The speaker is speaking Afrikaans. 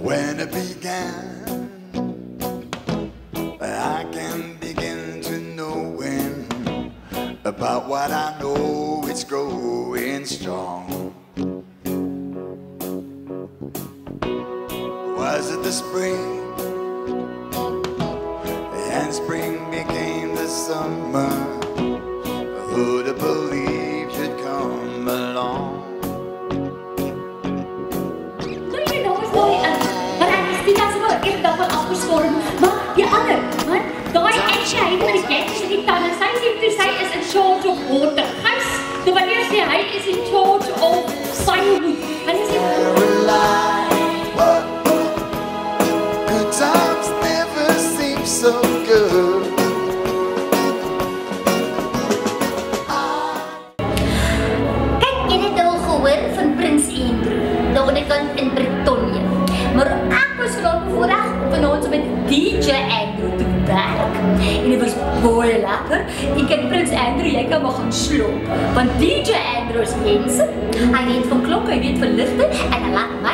When it began, I can begin to know about what I know, it's growing strong. Was it the spring? And spring became the summer. Who'd have believed you'd come along? Ik dacht wel afgeschoren, maar die ander, man, daai Ashley met die gekkies in die tanden, sy sê toe sy is in charge of watergys, toe wanneer sê hy is in charge of firewood, en hy sê, good times never seem so good. Kijk, jy het al gehoor van Prins Andrew, daar aan die kant in Britannië, maar ek was vanavond bevoorrecht vanavond met DJ Andrew te werk. En dit was baie lekker. En kijk, Prins Andrew, jy kan maar gaan sloop. Want DJ Andrew is Jensen, hy weet van klokke, hy weet van lichte, en hy laat my